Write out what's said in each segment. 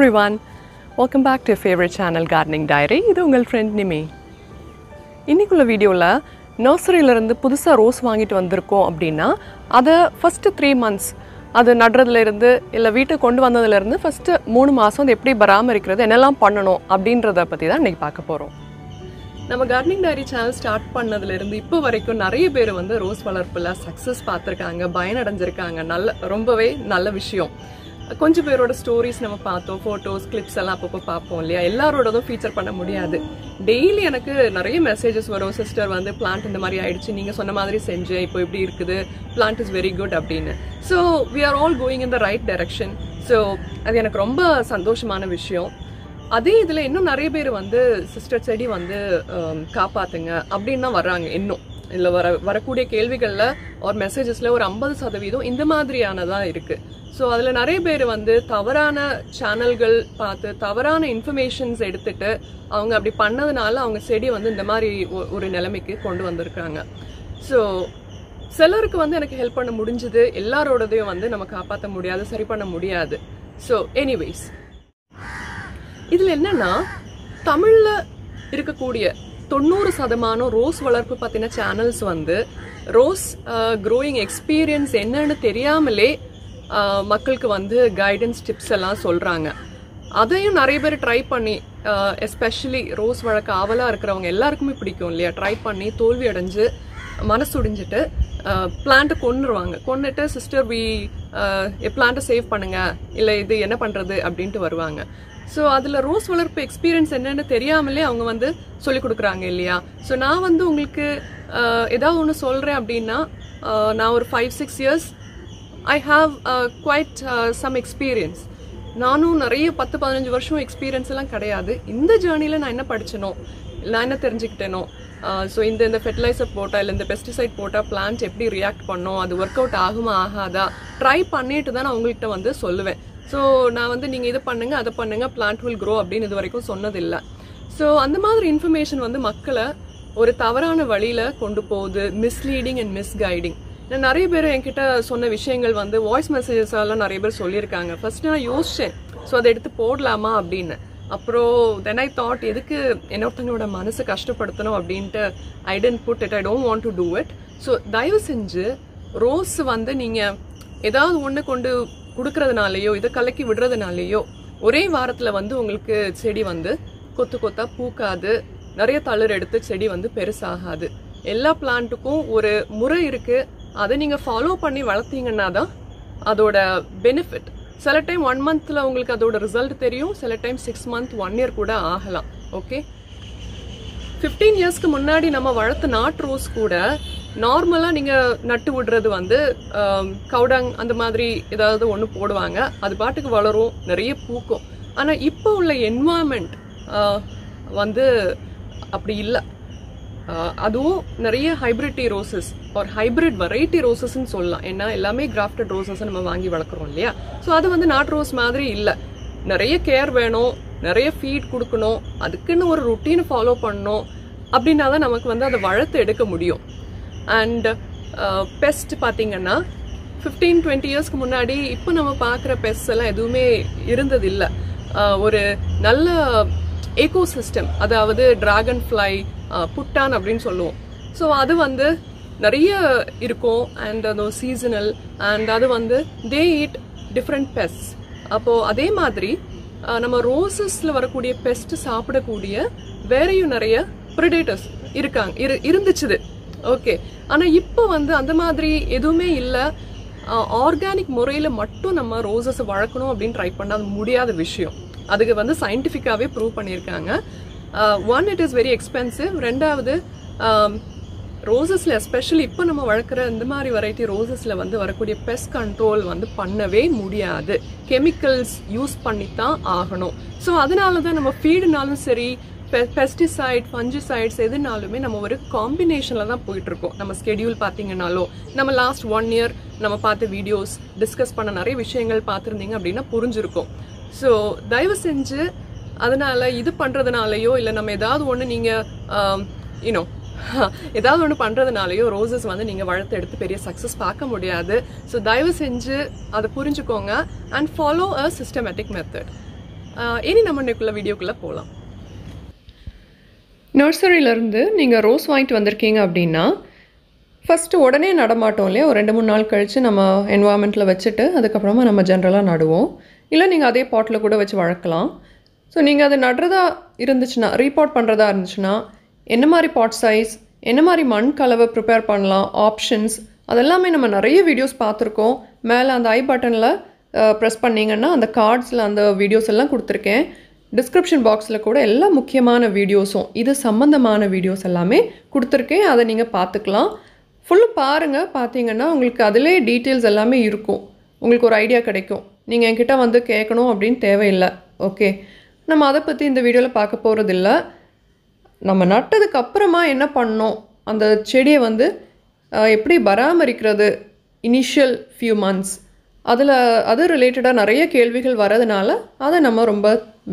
everyone, welcome back to your favorite channel Gardening Diary. இது உங்கள் friend நிமி. இன்னைக்குள்ள வீடியோல நர்சரியில இருந்து புதுசா ரோஸ் வாங்கிட்டு வந்திருக்கோம் அப்படினா அத first 3 months அது நடுறதுல இருந்து இல்ல வீட்டுக்கு கொண்டு வந்ததுல இருந்து first 3 மாசம் அது எப்படி பராமரிக்கிறது என்னெல்லாம் பண்ணனும் அப்படின்றத பத்தி தான் இன்னைக்கு பார்க்க போறோம். நம்ம Gardening Diary சேனல் ஸ்டார்ட் பண்ணதுல இருந்து இப்போ வரைக்கும் நிறைய பேர் வந்து ரோஸ் வளர்ப்புல சக்சஸ் பார்த்திருக்காங்க, பயனடைஞ்சிருக்காங்க. ரொம்பவே நல்ல விஷயம். கொஞ்சம் பேரோட ஸ்டோரிஸ் நம்ம பார்த்தோம், போட்டோஸ் கிளிப்ஸ் எல்லாம் அப்பப்போ பார்ப்போம் இல்லையா. எல்லாரோடதும் ஃபீச்சர் பண்ண முடியாது. டெய்லி எனக்கு நிறைய மெசேஜஸ் வரும், சிஸ்டர் வந்து பிளான்ட் இந்த மாதிரி ஆயிடுச்சு, நீங்க சொன்ன மாதிரி செஞ்சேன், இப்போ இப்படி இருக்குது, பிளான்ட் இஸ் வெரி குட் அப்படின்னு. So we are all going in the right direction. ஸோ அது எனக்கு ரொம்ப சந்தோஷமான விஷயம். அதே இதுல இன்னும் நிறைய பேர் வந்து சிஸ்டர் செடி வந்து காப்பாத்துங்க அப்படின்னு தான் வர்றாங்க. இன்னும் இல்ல வரக்கூடிய கேள்விகள்ல ஒரு மெசேஜஸ்ல ஒரு 50% இந்த மாதிரியானதா இருக்கு. ஸோ அதுல நிறைய பேர் வந்து தவறான சேனல்கள் பார்த்து தவறான இன்ஃபர்மேஷன்ஸ் எடுத்துட்டு அவங்க அப்படி பண்ணதுனால அவங்க செடி வந்து இந்த மாதிரி ஒரு நிலைமைக்கு கொண்டு வந்திருக்காங்க. ஸோ சிலருக்கு வந்து எனக்கு ஹெல்ப் பண்ண முடிஞ்சது, எல்லாரோடதையும் வந்து நம்ம காப்பாற்ற முடியாது, சரி பண்ண முடியாது. ஸோ எனிவேஸ், இதுல என்னன்னா தமிழ்ல இருக்கக்கூடிய 90% ரோஸ் வளர்ப்பு பத்தின சேனல்ஸ் வந்து ரோஸ் க்ரோயிங் எக்ஸ்பீரியன்ஸ் என்னன்னு தெரியாமலே மக்களுக்கு வந்து கைடன்ஸ் டிப்ஸ் எல்லாம் சொல்றாங்க. அதையும் நிறைய பேர் ட்ரை பண்ணி, எஸ்பெஷலி ரோஸ் வளர்க்க ஆவலா இருக்கிறவங்க எல்லாருக்குமே பிடிக்கும் இல்லையா, ட்ரை பண்ணி தோல்வி அடைஞ்சு மனசுடிஞ்சிட்டு பிளான்ட்டை கொன்னுட்டு சிஸ்டர் பிளான்ட்டை சேவ் பண்ணுங்க, இல்லை இது என்ன பண்றது அப்படின்ட்டு வருவாங்க. ஸோ அதில் ரோஸ் வளர்ப்பு எக்ஸ்பீரியன்ஸ் என்னன்னு தெரியாமலே அவங்க வந்து சொல்லிக் கொடுக்குறாங்க இல்லையா. ஸோ நான் வந்து உங்களுக்கு ஏதாவது ஒன்று சொல்கிறேன் அப்படின்னா, நான் ஒரு 5-6 years I have quite some experience. நானும் நிறைய 10-15 வருஷம் எக்ஸ்பீரியன்ஸ் எல்லாம் கிடையாது. இந்த ஜேர்னியில் நான் என்ன படிச்சனோ, நான் என்ன தெரிஞ்சுக்கிட்டேனோ, ஸோ இந்த ஃபெர்டிலைசர் போட்டால் இல்லை இந்த பெஸ்டிசைட் போட்டால் பிளான்ட் எப்படி ரியாக்ட் பண்ணோம், அது ஒர்க் அவுட் ஆகுமா ஆகாதா ட்ரை பண்ணிட்டு தான் நான் உங்கள்கிட்ட வந்து சொல்லுவேன். ஸோ நான் வந்து நீங்கள் இதை பண்ணுங்க அதை பண்ணுங்க, பிளான்ட் வில் க்ரோ அப்படின்னு இது வரைக்கும் சொன்னதில்லை. ஸோ அந்த மாதிரி இன்ஃபர்மேஷன் வந்து மக்களை ஒரு தவறான வழியில கொண்டு போகுது, மிஸ்லீடிங் அண்ட் மிஸ்கைடிங். நிறைய பேர் என்கிட்ட சொன்ன விஷயங்கள் வந்து வாய்ஸ் மெசேஜஸ் எல்லாம் நிறைய பேர் சொல்லியிருக்காங்க. ஃபர்ஸ்ட் நான் யோசிச்சேன், ஸோ அதை எடுத்து போடலாமா அப்படின்னு. அப்புறம் தென் ஐ தாட், எதுக்கு என்னொருத்தங்களோட மனசு கஷ்டப்படுத்தணும் அப்படின்ட்டு I didn't put it, I don't want to do it. So தயவு செஞ்சு ரோஸ் வந்து நீங்க ஏதாவது ஒன்று கொண்டு கொடுக்கறதுனாலயோ இதை கலக்கி விடுறதுனாலயோ ஒரே வாரத்துல வந்து உங்களுக்கு செடி வந்து கொத்து கொத்தா பூக்காது, நிறைய தளிர் எடுத்து செடி வந்து பெருசாகாது. எல்லா பிளான்ட்டுக்கும் ஒரு முறை இருக்கு, அதை நீங்க ஃபாலோ பண்ணி வளர்த்தீங்கன்னா தான் அதோட பெனிஃபிட். சில டைம் 1 monthல உங்களுக்கு அதோட ரிசல்ட் தெரியும், சில டைம் 6 months 1 year கூட ஆகலாம். ஓகே, 15 yearsக்கு முன்னாடி நம்ம வளர்த்த நாட் ரோஸ் கூட நார்மலா நீங்க நட்டு விடுறது வந்து கவுடாங் அந்த மாதிரி ஏதாவது ஒன்று போடுவாங்க, அது பாட்டுக்கு வளரும், நிறைய பூக்கும். ஆனா இப்போ உள்ள என்வாயன்மெண்ட் வந்து அப்படி இல்லை. அதுவும் நிறைய ஹைபிரிட்டி ரோசஸ் ஒரு ஹைபிரிட் வெரைட்டி ரோசஸ்ன்னு சொல்லலாம். ஏன்னா எல்லாமே கிராஃப்டட் ரோசஸ் நம்ம வாங்கி வளர்க்குறோம் இல்லையா. ஸோ அது வந்து நாட் ரோஸ் மாதிரி இல்லை. நிறைய கேர் வேணும், நிறைய ஃபீட் கொடுக்கணும், அதுக்குன்னு ஒரு ரொட்டீன் ஃபாலோ பண்ணணும். அப்படின்னா தான் நமக்கு வந்து அதை வளர்த்து எடுக்க முடியும். அண்ட் பெஸ்ட் பார்த்தீங்கன்னா 15-20 yearsக்கு முன்னாடி இப்போ நம்ம பார்க்குற பெஸ்ட் எல்லாம் எதுவுமே இருந்தது இல்லை. ஒரு நல்ல ஏகோசிஸ்டம், அதாவது டிராகன் ஃப்ளை, புட்டான் அப்படின்னு சொல்லுவோம். ஸோ அது வந்து நிறைய இருக்கும். அண்ட் அது சீசனல், அண்ட் அது வந்து தே ஈட் டிஃப்ரெண்ட் பெஸ்ட். அப்போ அதே மாதிரி நம்ம ரோசஸ்ல வரக்கூடிய பெஸ்ட் சாப்பிடக்கூடிய வேறையும் நிறைய ப்ரிடேட்டர்ஸ் இருந்துச்சுது. ஓகே, ஆனா இப்போ வந்து அந்த மாதிரி எதுவுமே இல்லை. ஆர்கானிக் முறையில மட்டும் நம்ம ரோசஸ் வளர்க்கணும் அப்படின்னு ட்ரை பண்ண அது முடியாத விஷயம். அதுக்கு வந்து சயின்டிஃபிக்காவே ப்ரூவ் பண்ணியிருக்காங்க. One, it is very expensive. ரெண்டாவது, ரோசஸ்ல எஸ்பெஷலி இப்போ நம்ம வளர்க்குற இந்த மாதிரி வெரைட்டி ரோசஸ்ல வந்து வரக்கூடிய பெஸ்ட் கண்ட்ரோல் வந்து பண்ணவே முடியாது, கெமிக்கல்ஸ் யூஸ் பண்ணித்தான் ஆகணும். ஸோ அதனால தான் நம்ம ஃபீடுனாலும் சரி, பெஸ்டிசைட், ஃபஞ்சிசைட்ஸ் எதுனாலுமே நம்ம ஒரு காம்பினேஷன்ல தான் போயிட்டு இருக்கோம். நம்ம ஸ்கெடியூல் பார்த்தீங்கன்னாலோ, நம்ம லாஸ்ட் 1 year நம்ம பார்த்த வீடியோஸ், டிஸ்கஸ் பண்ண நிறைய விஷயங்கள் பார்த்துருந்தீங்க அப்படின்னா புரிஞ்சிருக்கும். ஸோ தயவு செஞ்சு அதனால இது பண்றதுனாலயோ இல்லை நம்ம ஏதாவது ஒன்று நீங்க ஏதாவது ஒன்று பண்றதுனாலயோ ரோசஸ் வந்து நீங்க வளர்த்து எடுத்து பெரிய சக்சஸ் பார்க்க முடியாது. ஸோ தயவு செஞ்சு அதை புரிஞ்சுக்கோங்க and follow a systematic method. இனி நம்ம இன்னைக்குள்ள வீடியோக்குள்ளே போகலாம். நர்சரியிலேருந்து நீங்கள் ரோஸ் வாங்கிட்டு வந்திருக்கீங்க அப்படின்னா ஃபஸ்ட்டு உடனே நடமாட்டோம் இல்லையா, ஒரு 2-3 நாள் கழித்து நம்ம என்வாயர்மெண்ட்டில் வச்சுட்டு அதுக்கப்புறமா நம்ம ஜென்ரலாக நடுவோம். இல்லை நீங்கள் அதே பாட்டில் கூட வச்சு வளர்க்கலாம். ஸோ நீங்கள் அது நடுறதா இருந்துச்சுன்னா, ரீபாட் பண்ணுறதா இருந்துச்சுன்னா என்ன மாதிரி பாட் சைஸ், என்ன மாதிரி மண் கலவை ப்ரிப்பேர் பண்ணலாம், ஆப்ஷன்ஸ் அதெல்லாமே நம்ம நிறைய வீடியோஸ் பார்த்துருக்கோம். மேலே அந்த ஐ பட்டனில் ப்ரெஸ் பண்ணிங்கன்னா அந்த கார்ட்ஸில் அந்த வீடியோஸ் எல்லாம் கொடுத்துருக்கேன். டிஸ்கிரிப்ஷன் பாக்ஸில் கூட எல்லா முக்கியமான வீடியோஸும் இது சம்மந்தமான வீடியோஸ் எல்லாமே கொடுத்துருக்கேன். அதை நீங்கள் பார்த்துக்கலாம். ஃபுல்லு பாருங்கள். பார்த்தீங்கன்னா உங்களுக்கு அதிலே டீட்டெயில்ஸ் எல்லாமே இருக்கும். உங்களுக்கு ஒரு ஐடியா கிடைக்கும். நீங்கள் என்கிட்ட வந்து கேட்கணும் அப்படின்னு தேவையில்லை. ஓகே, நம்ம அதை பற்றி இந்த வீடியோவில் பார்க்க போகிறதில்ல. நம்ம நட்டதுக்கு அப்புறமா என்ன பண்ணோம், அந்த செடியை வந்து எப்படி பராமரிக்கிறது, இனிஷியல் ஃபியூ மந்த்ஸ் அது ரிலேட்டடாக நிறைய கேள்விகள் வரதுனால அதை நம்ம ரொம்ப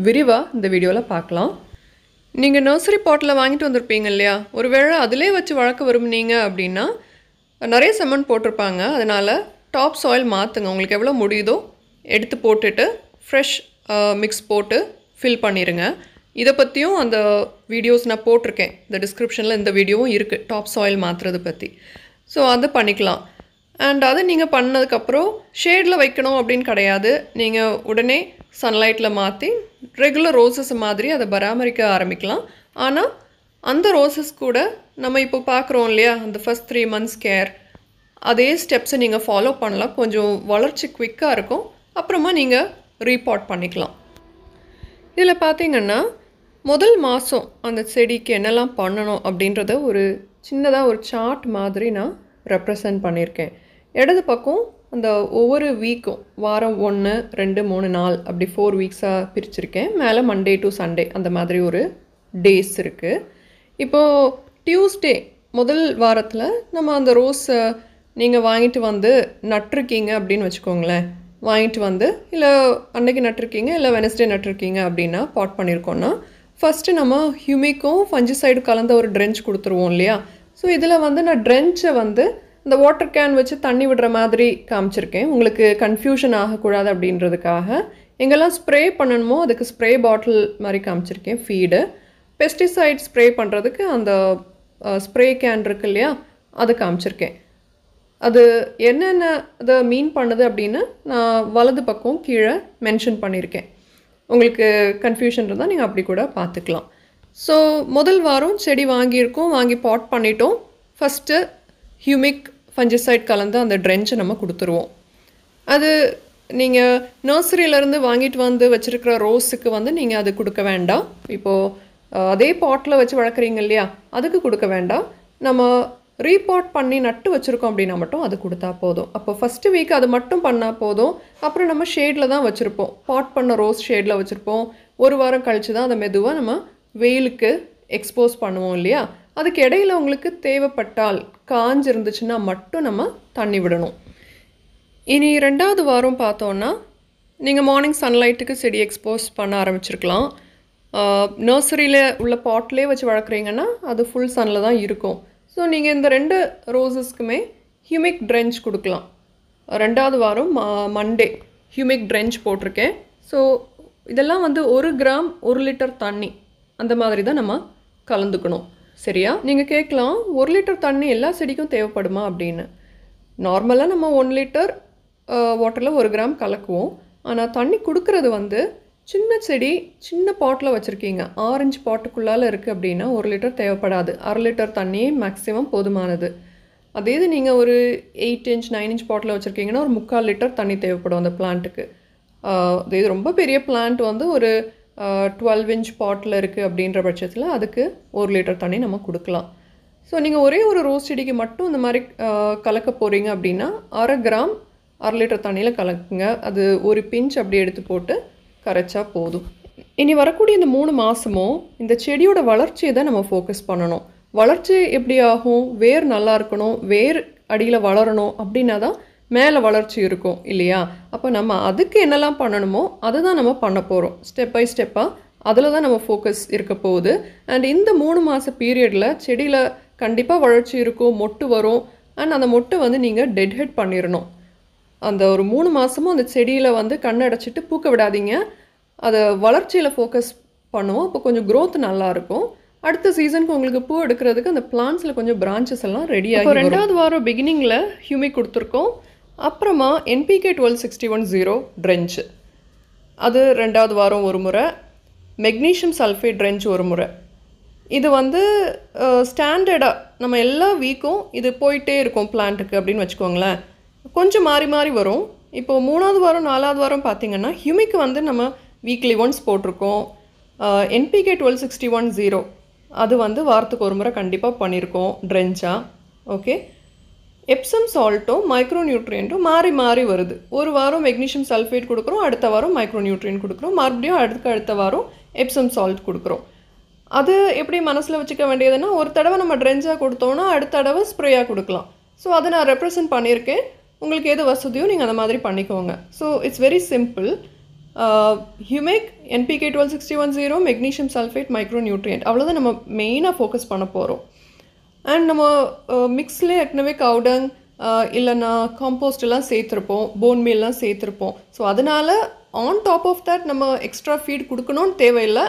விரிவாக இந்த வீடியோவில் பார்க்கலாம். நீங்கள் நர்சரி பாட்டில் வாங்கிட்டு வந்திருப்பீங்க இல்லையா, ஒருவேளை அதிலே வச்சு வளர்க்க விரும்புனீங்க அப்படின்னா நிறைய செம்மண் போட்டிருப்பாங்க. அதனால் டாப் சாயில் மாற்றுங்க. உங்களுக்கு எவ்வளோ முடியுதோ எடுத்து போட்டுட்டு ஃப்ரெஷ் மிக்ஸ் போட்டு ஃபில் பண்ணிடுங்க. இதை பற்றியும் அந்த வீடியோஸ் நான் போட்டிருக்கேன். இந்த டிஸ்கிரிப்ஷனில் இந்த வீடியோவும் இருக்குது, டாப் சாயில் மாற்றுறது பற்றி. ஸோ அது பண்ணிக்கலாம். அண்ட் அதை நீங்கள் பண்ணதுக்கப்புறம் ஷேடில் வைக்கணும் அப்படின்னு கிடையாது. நீங்கள் உடனே சன்லைட்டில் மாற்றி ரெகுலர் ரோசஸ் மாதிரி அதை பராமரிக்க ஆரம்பிக்கலாம். ஆனால் அந்த ரோசஸ் கூட நம்ம இப்போ பார்க்குறோம் இல்லையா, அந்த ஃபஸ்ட் 3 months கேர், அதே ஸ்டெப்ஸை நீங்கள் ஃபாலோ பண்ணலாம். கொஞ்சம் வளர்ச்சி குவிக்காக இருக்கும். அப்புறமா நீங்கள் ரீபாட் பண்ணிக்கலாம். இதில் பார்த்தீங்கன்னா முதல் மாதம் அந்த செடிக்கு என்னெல்லாம் பண்ணணும் அப்படின்றத ஒரு சின்னதாக ஒரு சார்ட் மாதிரி நான் ரெப்ரசன்ட் பண்ணியிருக்கேன். இடது பக்கம் அந்த ஒவ்வொரு வீக்கும் வாரம் 1, 2, 3, 4 அப்படி 4 வீக்ஸாக பிரிச்சுருக்கேன். மேலே மண்டே டு சண்டே அந்த மாதிரி ஒரு டேஸ் இருக்குது. இப்போது டியூஸ்டே முதல் வாரத்தில் நம்ம அந்த ரோஸை நீங்கள் வாங்கிட்டு வந்து நட்டிருக்கீங்க அப்படின்னு வச்சுக்கோங்களேன். வாங்கிட்டு வந்து இல்லை அன்றைக்கி நட்டிருக்கீங்க, இல்லை வெனஸ்டே நட்டிருக்கீங்க அப்படின்னா பாட் பண்ணியிருக்கோன்னா ஃபஸ்ட்டு நம்ம ஹியூமிக்கும் ஃபஞ்சிசைடு கலந்த ஒரு ட்ரென்ச் கொடுத்துருவோம் இல்லையா. ஸோ இதில் வந்து நான் ட்ரென்ச்சை வந்து இந்த வாட்டர் கேன் வச்சு தண்ணி விடுற மாதிரி காமிச்சிருக்கேன். உங்களுக்கு கன்ஃபியூஷன் ஆகக்கூடாது அப்படின்றதுக்காக. எங்கெல்லாம் ஸ்ப்ரே பண்ணணுமோ அதுக்கு ஸ்ப்ரே பாட்டில் மாதிரி காமிச்சிருக்கேன். ஃபீடு பெஸ்டிசைட் ஸ்ப்ரே பண்ணுறதுக்கு அந்த ஸ்ப்ரே கேன் இருக்கு இல்லையா, அது காமிச்சிருக்கேன். அது என்னென்ன அதை மீன் பண்ணுது அப்படின்னு நான் வலது பக்கம் கீழே மென்ஷன் பண்ணியிருக்கேன். உங்களுக்கு கன்ஃபியூஷன் இருந்தால் நீங்கள் அப்படி கூட பார்த்துக்கலாம். ஸோ முதல் வாரம் செடி வாங்கியிருக்கோம், வாங்கி பாட் பண்ணிட்டோம். ஃபஸ்ட்டு ஹியூமிக் ஃபஞ்சிசைட் கலந்து அந்த ட்ரென்ச்சை நம்ம கொடுத்துருவோம். அது நீங்கள் நர்சரியிலேருந்து வாங்கிட்டு வந்து வச்சுருக்கிற ரோஸுக்கு வந்து நீங்கள் அது கொடுக்க வேண்டாம். இப்போது அதே பாட்டில் வச்சு வளர்க்குறீங்க இல்லையா, அதுக்கு கொடுக்க வேண்டாம். நம்ம ரீபாட் பண்ணி நட்டு வச்சுருக்கோம் அப்படின்னா மட்டும் அது கொடுத்தா போதும். அப்போ ஃபஸ்ட்டு வீக் அது மட்டும் பண்ணால் போதும். அப்புறம் நம்ம ஷேடில் தான் வச்சுருப்போம். பாட் பண்ண ரோஸ் ஷேடில் வச்சுருப்போம். ஒரு வாரம் கழித்து தான் அதை மெதுவாக நம்ம வெயிலுக்கு எக்ஸ்போஸ் பண்ணுவோம் இல்லையா. அதுக்கு இடையில் உங்களுக்கு தேவைப்பட்டால் காஞ்சு இருந்துச்சுன்னா மட்டும் நம்ம தண்ணி விடணும். இனி 2வது வாரம் பார்த்தோன்னா நீங்கள் மார்னிங் சன்லைட்டுக்கு செடி எக்ஸ்போஸ் பண்ண ஆரம்பிச்சிருக்கலாம். நர்சரியில் உள்ள பாட்லேயே வச்சு வளர்க்குறீங்கன்னா அது ஃபுல் சன்னில் தான் இருக்கும். ஸோ நீங்கள் இந்த 2 ரோஸஸ்க்குமே ஹியூமிக் ட்ரென்ச் கொடுக்கலாம். 2வது வாரம் மண்டே ஹியூமிக் ட்ரென்ச் போட்டிருக்கேன். ஸோ இதெல்லாம் வந்து 1 கிராம் 1 லிட்டர் தண்ணி அந்த மாதிரி தான் நம்ம கலந்துக்கணும். சரியா? நீங்கள் கேட்கலாம், 1 லிட்டர் தண்ணி எல்லா செடிக்கும் தேவைப்படுமா அப்படின்னு. நார்மலாக நம்ம 1 லிட்டர் வாட்டரில் 1 கிராம் கலக்குவோம். ஆனால் தண்ணி கொடுக்கறது வந்து சின்ன செடி சின்ன பாட்டில் வச்சுருக்கீங்க, 6 inch பாட்டுக்குள்ளால் இருக்குது அப்படின்னா 1 லிட்டர் தேவைப்படாது. 1/2 லிட்டர் தண்ணியே மேக்ஸிமம் போதுமானது. அதே இது நீங்கள் ஒரு 8 inch 9 inch பாட்டில் வச்சுருக்கீங்கன்னா ஒரு 3/4 லிட்டர் தண்ணி தேவைப்படும் அந்த பிளான்ட்டுக்கு. அதே இது ரொம்ப பெரிய பிளான்ட் வந்து ஒரு 12 inch பாட்டில் இருக்குது அப்படின்ற பட்சத்தில் அதுக்கு 1 லிட்டர் தண்ணி நம்ம கொடுக்கலாம். ஸோ நீங்கள் ஒரே ஒரு ரோஸ் செடிக்கு மட்டும் இந்த மாதிரி கலக்க போகிறீங்க அப்படின்னா 1/2 கிராம் 1/2 லிட்டர் தண்ணியில் கலக்குங்க. அது ஒரு பிஞ்ச் அப்படி எடுத்து போட்டு கரைச்சா போதும். இனி வரக்கூடிய இந்த 3 மாதமும் இந்த செடியோட வளர்ச்சியை தான் நம்ம ஃபோக்கஸ் பண்ணணும். வளர்ச்சி எப்படி ஆகும், வேர் நல்லா இருக்கணும், வேர் அடியில் வளரணும் அப்படின்னா தான் மேலே வளர்ச்சி இருக்கும் இல்லையா. அப்போ நம்ம அதுக்கு என்னெல்லாம் பண்ணணுமோ அதை தான் நம்ம பண்ண போகிறோம். ஸ்டெப் பை ஸ்டெப்பாக அதில் தான் நம்ம ஃபோக்கஸ் இருக்க போகுது. அண்ட் இந்த 3 மாத பீரியடில் செடியில் கண்டிப்பாக வளர்ச்சி இருக்கும், மொட்டு வரும். அண்ட் அந்த மொட்டை வந்து நீங்கள் டெட் ஹெட் பண்ணிடணும். அந்த ஒரு 3 மாதமும் அந்த செடியில் வந்து கண்ணடைச்சிட்டு பூக்க விடாதீங்க. அதை வளர்ச்சியில் ஃபோக்கஸ் பண்ணுவோம். அப்போ கொஞ்சம் க்ரோத் நல்லாயிருக்கும். அடுத்த சீசனுக்கு உங்களுக்கு பூ எடுக்கிறதுக்கு அந்த பிளான்ஸில் கொஞ்சம் பிரான்ச்சஸ் எல்லாம் ரெடி ஆகும். இப்போ 2வது வாரம் பிகினிங்கில் ஹியூமிக் கொடுத்துருக்கோம். அப்புறமா NPK 1261-0 ட்ரென்ச், அது 2வது வாரம் ஒரு முறை. மெக்னீஷியம் சல்ஃபேட் ட்ரென்ச் ஒரு முறை. இது வந்து ஸ்டாண்டர்டாக நம்ம எல்லா வீக்கும் இது போயிட்டே இருக்கும் பிளான்ட்டுக்கு அப்படின்னு வச்சுக்கோங்களேன். கொஞ்சம் மாறி மாறி வரும். இப்போது 3வது வாரம் 4வது வாரம் பார்த்திங்கன்னா ஹியூமிக் வந்து நம்ம வீக்லி ஒன்ஸ் போட்டிருக்கோம். NPK 1261-0 அது வந்து வாரத்துக்கு ஒரு முறை கண்டிப்பாக பண்ணியிருக்கோம் ட்ரென்ச்சாக. ஓகே, எப்சம் சால்ட்டும் மைக்ரோ நியூட்ரியண்ட்டும் மாறி மாறி வருது. ஒரு வாரம் மெக்னீஷியம் சல்ஃபேட் கொடுக்குறோம், அடுத்த வாரம் மைக்ரோ நியூட்ரியன்ட் கொடுக்குறோம், மறுபடியும் அடுத்த வாரம் எப்சம் சால்ட் கொடுக்குறோம். அது எப்படி மனசில் வச்சுக்க வேண்டியதுன்னா, ஒரு தடவை நம்ம ட்ரென்ச்சாக கொடுத்தோன்னா அடுத்த தடவை ஸ்ப்ரேயாக கொடுக்கலாம். ஸோ அதை நான் ரெப்ரசன்ட் பண்ணியிருக்கேன். உங்களுக்கு எது வசதியோ நீங்கள் அந்த மாதிரி பண்ணிக்கோங்க. So it's very simple. Humic, NPK 1261-0, magnesium sulphate, micro nutrient, அவ்வளோதான் நம்ம மெயினாக ஃபோக்கஸ் பண்ண போகிறோம். அண்ட் நம்ம மிக்ஸ்லேயே ஏற்கனவே கவுடங் இல்லைன்னா காம்போஸ்ட் எல்லாம் சேர்த்துருப்போம், போன் மீல்லாம் சேர்த்துருப்போம். ஸோ அதனால் ஆன் டாப் ஆஃப் தட் நம்ம எக்ஸ்ட்ரா ஃபீட் கொடுக்கணும்னு தேவையில்லை.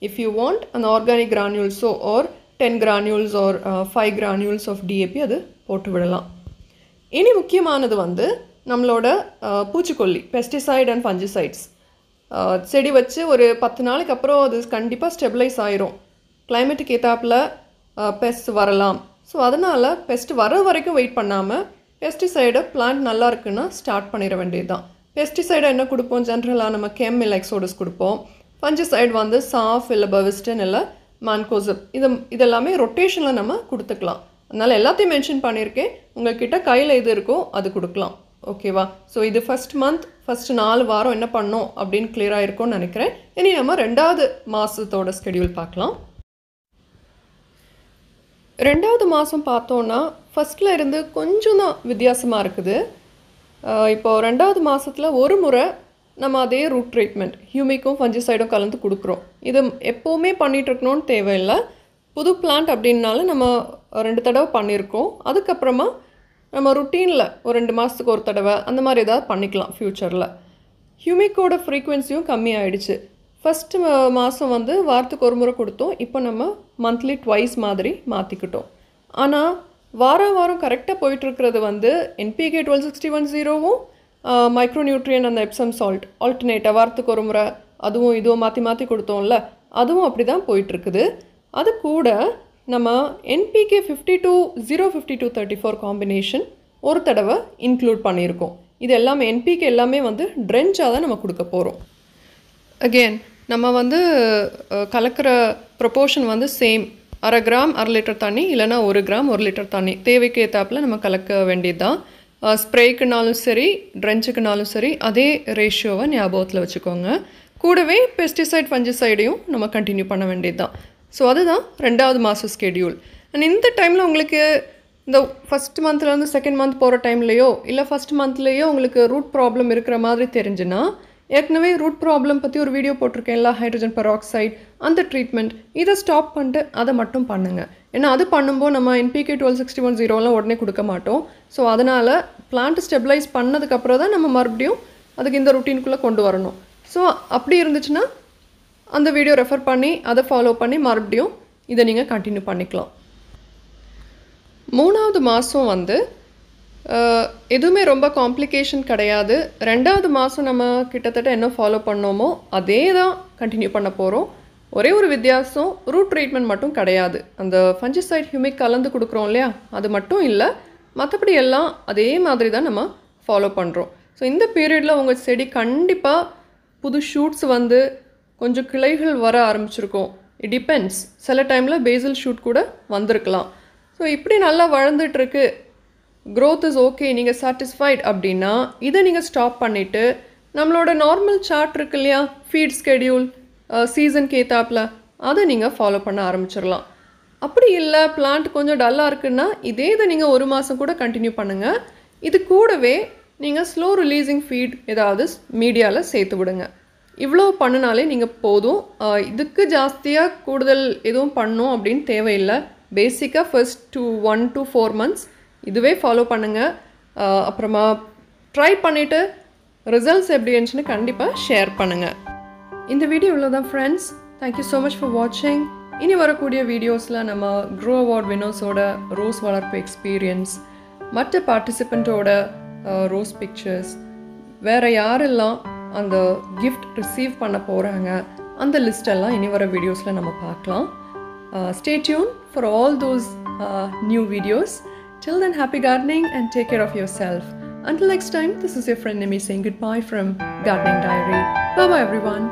இஃப் யூ வாண்ட் அந்த ஆர்கானிக் கிரானியூல்ஸோ or 10 granules or 5 granules of DAP அது போட்டு விடலாம். இனி முக்கியமானது வந்து நம்மளோட பூச்சிக்கொல்லி, பெஸ்டிசைட் அண்ட் ஃபஞ்சிசைட்ஸ். செடி வச்சு ஒரு 10 நாளைக்கு அப்புறம் அது கண்டிப்பாக ஸ்டெபிளைஸ் ஆயிரும். கிளைமேட்டுக்கு ஏற்றாப்பில் பெஸ்ட் வரலாம். ஸோ அதனால் பெஸ்ட் வர வரைக்கும் வெயிட் பண்ணாமல் பெஸ்டிசைடை பிளான்ட் நல்லா இருக்குன்னா ஸ்டார்ட் பண்ணிட வேண்டியது தான். பெஸ்டிசைடை என்ன கொடுப்போம்? ஜென்ரலாக நம்ம கெமில் எக்ஸோடஸ் கொடுப்போம். ஃபஞ்சிசைட் வந்து சாஃப் இல்லை பவிஸ்டன் இல்லை மான்கோசப், இதெல்லாமே ரொட்டேஷனில் நம்ம கொடுத்துக்கலாம். அதனால் எல்லாத்தையும் மென்ஷன் பண்ணியிருக்கேன். உங்கள்கிட்ட கையில் எது இருக்கோ அது கொடுக்கலாம். ஓகேவா? ஸோ இது ஃபஸ்ட் மந்த், ஃபஸ்ட்டு 4 வாரம் என்ன பண்ணோம் அப்படின்னு கிளியராக இருக்கும்னு நினைக்கிறேன். இனி நம்ம 2வது மாதத்தோட ஸ்கெடியூல் பார்க்கலாம். 2வது மாதம் பார்த்தோன்னா ஃபஸ்ட்டில் இருந்து கொஞ்சம் தான் வித்தியாசமாக இருக்குது. இப்போது 2வது மாதத்தில் ஒரு முறை நம்ம அதே ரூட் ட்ரீட்மெண்ட் ஹியூமிக்கும் ஃபஞ்சிசைடும் கலந்து கொடுக்குறோம். இது எப்போவுமே பண்ணிகிட்ருக்கணும்னு தேவையில்லை. புது பிளான்ட் அப்படின்னாலும் நம்ம 2 தடவை பண்ணியிருக்கோம். அதுக்கப்புறமா நம்ம ருட்டீனில் ஒரு 2 மாதத்துக்கு ஒரு தடவை அந்த மாதிரி ஏதாவது பண்ணிக்கலாம் ஃப்யூச்சரில். ஹியூமிக்கோட ஃப்ரீக்குவென்சியும் கம்மி ஆகிடுச்சு. ஃபஸ்ட்டு மாதம் வந்து வாரத்துக்கு ஒரு முறை கொடுத்தோம். இப்போ நம்ம மந்த்லி ட்வைஸ் மாதிரி மாற்றிக்கிட்டோம். ஆனால் வாரம் கரெக்டாக போயிட்டுருக்கிறது வந்து NPK 1261-0வும் மைக்ரோ நியூட்ரியன் அந்த எப்சம் சால்ட் ஆல்டர்னேட்டாக வாரத்துக்கு ஒரு முறை அதுவும் இதுவும் மாற்றி கொடுத்தோம்ல, அதுவும் அப்படி தான் போயிட்டுருக்குது. அது கூட நம்ம NPK 52-0-52-34 காம்பினேஷன் ஒரு தடவை இன்க்ளூட் பண்ணியிருக்கோம். இது எல்லாமே NPK எல்லாமே வந்து ட்ரென்ச்சாக தான் நம்ம கொடுக்க போகிறோம். அகெயின் நம்ம வந்து கலக்கிற ப்ரொப்போர்ஷன் வந்து சேம், 1/2 கிராம் 1/2 லிட்டர் தண்ணி, இல்லைனா 1 கிராம் 1 லிட்டர் தண்ணி தேவைக்கு ஏற்றாப்பில் நம்ம கலக்க வேண்டியது தான். ஸ்ப்ரேக்குனாலும் சரி ட்ரென்ச்சுக்குனாலும் சரி அதே ரேஷியோவை ஞாபகத்தில் வச்சுக்கோங்க. கூடவே பெஸ்டிசைட் ஃபஞ்சிசைடையும் நம்ம கண்டினியூ பண்ண வேண்டியது தான். ஸோ அதுதான் 2வது மாதம் ஸ்கெடியூல். அண்ட் இந்த டைமில் உங்களுக்கு இந்த ஃபஸ்ட் மந்த்லேருந்து செகண்ட் மந்த் போகிற டைம்லேயோ இல்லை ஃபஸ்ட் மந்த்லேயோ உங்களுக்கு ரூட் ப்ராப்ளம் இருக்கிற மாதிரி தெரிஞ்சுன்னா, ஏற்கனவே ரூட் ப்ராப்ளம் பற்றி ஒரு வீடியோ போட்டிருக்கேன்ல, ஹைட்ரஜன் பெராக்சைட், அந்த ட்ரீட்மெண்ட், இதை ஸ்டாப் பண்ணிட்டு அதை மட்டும் பண்ணுங்கள். ஏன்னா அது பண்ணும்போது நம்ம NPK 1261-0 உடனே கொடுக்க மாட்டோம். ஸோ அதனால் பிளான்ட் ஸ்டெபிளைஸ் பண்ணதுக்கப்புறம் தான் நம்ம மறுபடியும் அதுக்கு இந்த ருட்டீனுக்குள்ளே கொண்டு வரணும். ஸோ அப்படி இருந்துச்சுன்னா அந்த வீடியோ ரெஃபர் பண்ணி அதை ஃபாலோ பண்ணி மறுபடியும் இதை நீங்கள் கண்டினியூ பண்ணிக்கலாம். 3வது மாதம் வந்து எதுவுமே ரொம்ப காம்ப்ளிகேஷன் கிடையாது. 2வது மாதம் நம்ம கிட்டத்தட்ட என்ன ஃபாலோ பண்ணோமோ அதே தான் கண்டினியூ பண்ண போகிறோம். ஒரே ஒரு வித்தியாசம், ரூட் ட்ரீட்மெண்ட் மட்டும் கிடையாது. அந்த ஃபஞ்சிசைட் ஹியூமிக் கலந்து கொடுக்குறோம் இல்லையா, அது மட்டும் இல்லை, மற்றபடி எல்லாம் அதே மாதிரி தான் நம்ம ஃபாலோ பண்ணுறோம். ஸோ இந்த பீரியடில் உங்கள் செடி கண்டிப்பாக புது ஷூட்ஸ் வந்து கொஞ்சம் கிளைகள் வர ஆரம்பிச்சிருக்கும். இட் டிபெண்ட்ஸ், சில டைமில் பேசல் ஷூட் கூட வந்திருக்கலாம். ஸோ இப்படி நல்லா வளர்ந்துட்டுருக்கு, க்ரோத் இஸ் ஓகே, நீங்கள் சாட்டிஸ்ஃபைட் அப்படின்னா இதை நீங்கள் ஸ்டாப் பண்ணிவிட்டு நம்மளோட நார்மல் சார்ட் இருக்கு இல்லையா, ஃபீட் ஸ்கெடியூல் சீசனுக்கு ஏற்றாப்பில் அதை நீங்கள் ஃபாலோ பண்ண ஆரம்பிச்சிடலாம். அப்படி இல்லை பிளான்ட் கொஞ்சம் டல்லாக இருக்குன்னா இதே இதை நீங்கள் 1 மாதம் கூட கண்டினியூ பண்ணுங்கள். இது கூடவே நீங்கள் ஸ்லோ ரிலீஸிங் ஃபீட் ஏதாவது மீடியாவில் சேர்த்து விடுங்க. இவ்வளோ பண்ணினாலே நீங்கள் போதும். இதுக்கு ஜாஸ்தியாக கூடுதல் எதுவும் பண்ணணும் அப்படின்னு தேவையில்லை. பேசிக்காக ஃபர்ஸ்ட் 1 to 4 months இதுவே ஃபாலோ பண்ணுங்கள். அப்புறமா ட்ரை பண்ணிவிட்டு ரிசல்ட்ஸ் எப்படி இருந்துச்சுன்னு கண்டிப்பாக ஷேர் பண்ணுங்கள். இந்த வீடியோவில் தான் friends, thank you so much for வாட்சிங். இனி வரக்கூடிய வீடியோஸில் நம்ம க்ரோ அவார்ட் வினர்ஸோட ரோஸ் வளர்ப்பு எக்ஸ்பீரியன்ஸ், மற்ற பார்ட்டிசிபெண்ட்டோட ரோஸ் பிக்சர்ஸ், வேறு யாரெல்லாம் அந்த கிஃப்ட் ரிசீவ் பண்ண போகிறாங்க, அந்த லிஸ்டெல்லாம் இனி வர வீடியோஸில் நம்ம பார்க்கலாம். Stay tuned for all those new videos. Till then, happy gardening and take care of yourself. Until next time, this is your friend Nimi saying goodbye from Gardening Diary. Bye bye everyone.